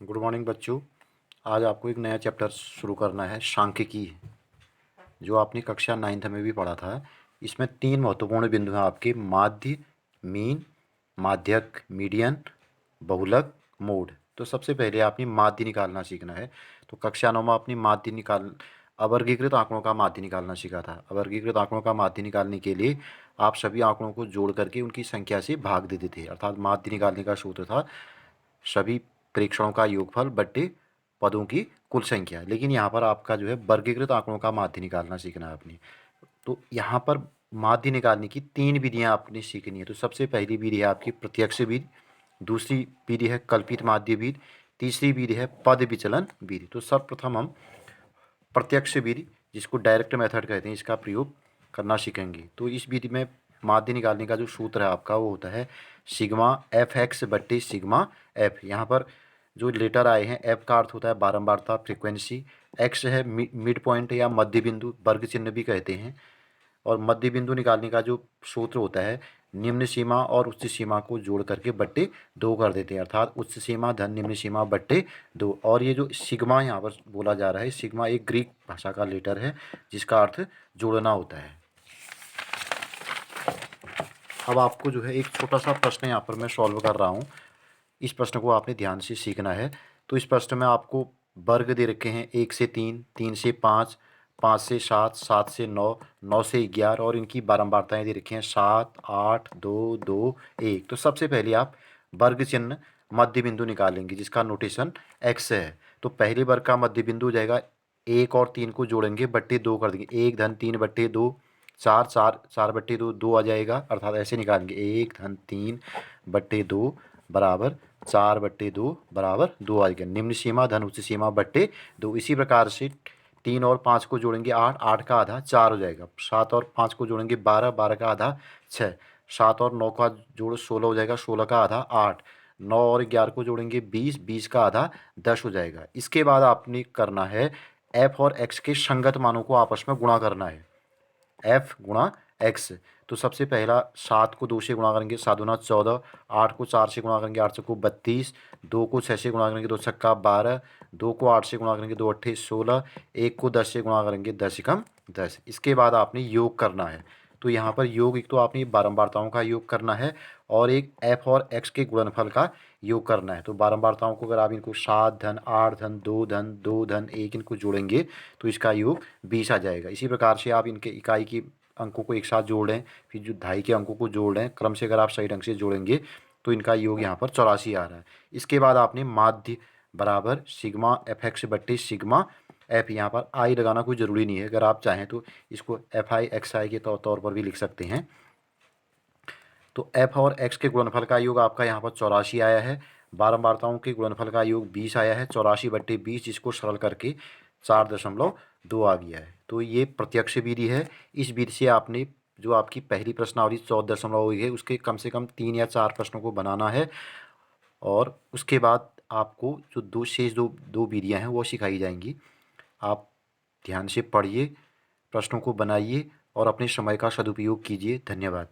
Good morning बच्चों। आज आपको एक नया चैप्टर शुरू करना है, सांख्यिकी, जो आपने कक्षा 9th में भी पढ़ा था। इसमें 3 महत्वपूर्ण बिंदु हैं आपके: माध्य, मीन, माध्यक, मीडियन, बहुलक, मोड। तो सबसे पहले आपने माध्य निकालना सीखना है। तो कक्षा 9 में आपने माध्य निकाल अवर्गीकृत आंकड़ों का माध्य निकालना सीखा था। अवर्गीकृत आंकड़ों का माध्य निकालने के लिए आप सभी आंकड़ों को जोड़ करके उनकी संख्या से भाग देते थे, अर्थात माध्य निकालने का सूत्र था सभी प्रेक्षणों का योगफल बट्टे पदों की कुल संख्या। लेकिन यहाँ पर आपका जो है वर्गीकृत आंकड़ों का माध्य निकालना सीखना है आपने। तो यहाँ पर माध्य निकालने की 3 विधियाँ आपने सीखनी है। तो सबसे पहली विधि है आपकी प्रत्यक्ष विधि, दूसरी विधि है कल्पित माध्य विधि, तीसरी विधि है पद विचलन विधि। तो सर्वप्रथम हम प्रत्यक्ष विधि, जिसको डायरेक्ट मेथड कहते हैं, इसका प्रयोग करना सीखेंगे। तो इस विधि में माध्य निकालने का जो सूत्र है आपका वो होता है सिग्मा एफ एक्स बट्टे सिग्मा एफ। यहाँ पर जो लेटर आए हैं, एफ का अर्थ होता है बारंबारता, फ्रीक्वेंसी, एक्स है मिड पॉइंट या मध्य बिंदु, वर्ग चिन्ह भी कहते हैं। और मध्य बिंदु निकालने का जो सूत्र होता है निम्न सीमा और उच्च सीमा को जोड़ करके बट्टे 2 कर देते हैं, अर्थात उच्च सीमा धन निम्न सीमा बट्टे 2। और ये जो सिग्मा यहाँ पर बोला जा रहा है, सिग्मा एक ग्रीक भाषा का लेटर है जिसका अर्थ जोड़ना होता है। अब आपको जो है एक छोटा सा प्रश्न यहाँ पर मैं सॉल्व कर रहा हूँ। इस प्रश्न को आपने ध्यान से सीखना है। तो इस प्रश्न में आपको वर्ग दे रखे हैं 1 से 3, 3 से 5, 5 से 7, 7 से 9, 9 से 11 और इनकी बारंबारताएं दे रखी हैं 7, 8, 2, 2, 1। तो सबसे पहले आप वर्ग चिन्ह मध्य बिंदु निकालेंगे जिसका नोटेशन x है। तो पहले वर्ग का मध्य बिंदु हो जाएगा 1 और 3 को जोड़ेंगे बट्टे 2 कर देंगे, 1 धन 3 बट्टे 2, 4 4 4 बट्टे 2 2 आ जाएगा, अर्थात ऐसे निकालेंगे 1 धन 3 बट्टे 2 बराबर 4 बट्टे 2 बराबर 2 आ जाएगा। निम्न सीमा धन उच्च सीमा बट्टे 2। इसी प्रकार से 3 और 5 को जोड़ेंगे 8, 8 का आधा 4 हो जाएगा। 7 और 5 को जोड़ेंगे 12, 12 का आधा 6, 7 और 9 का जोड़ 16 हो जाएगा, 16 का आधा 8, 9 और 11 को जोड़ेंगे 20, 20 का आधा 10 हो जाएगा। इसके बाद आपने करना है एफ और एक्स के संगत मानों को आपस में गुणा करना है, एफ गुणा एक्स। तो सबसे पहला 7 को 2 से गुणा करेंगे, 7 दूना 14, 8 को 4 से गुणा करेंगे, 8 चौको 32, 2 को 6 से गुणा करेंगे, 2 छक्का 12, 2 को 8 से गुणा करेंगे, 2 अट्ठे 16, 1 को 10 से गुणा करेंगे, 10 एकम 10। इसके बाद आपने योग करना है। तो यहाँ पर योग एक तो आपने बारंबारताओं का योग करना है और एक एफ और एक्स के गुणनफल का योग करना है। तो बारंबारताओं को अगर आप इनको 7 धन 8 धन 2 धन 2 धन 1 इनको जोड़ेंगे तो इसका योग 20 आ जाएगा। इसी प्रकार से आप इनके इकाई की अंकों को एक साथ जोड़ रहे हैं, फिर जो दहाई के अंकों को जोड़ रहे हैं, क्रम से अगर आप सही ढंग से जोड़ेंगे तो इनका योग यहाँ पर 84 आ रहा है। इसके बाद आपने माध्य बराबर सिग्मा एफ एक्स बट्टे सिग्मा एफ, यहाँ पर आई लगाना कोई ज़रूरी नहीं है, अगर आप चाहें तो इसको एफ आई एक्स आई के तौर पर भी लिख सकते हैं। तो एफ और एक्स के गुणनफल का योग आपका यहाँ पर 84 आया है, बारंबारताओं के गुणनफल का योग 20 आया है, 84 बट्टे 20, जिसको सरल करके 4.2 आ गया है। तो ये प्रत्यक्ष विधि है। इस विधि से आपने जो आपकी पहली प्रश्नावली 14 हुई है उसके कम से कम 3 या 4 प्रश्नों को बनाना है और उसके बाद आपको जो दो विधियाँ हैं वो सिखाई जाएंगी। आप ध्यान से पढ़िए, प्रश्नों को बनाइए और अपने समय का सदुपयोग कीजिए। धन्यवाद।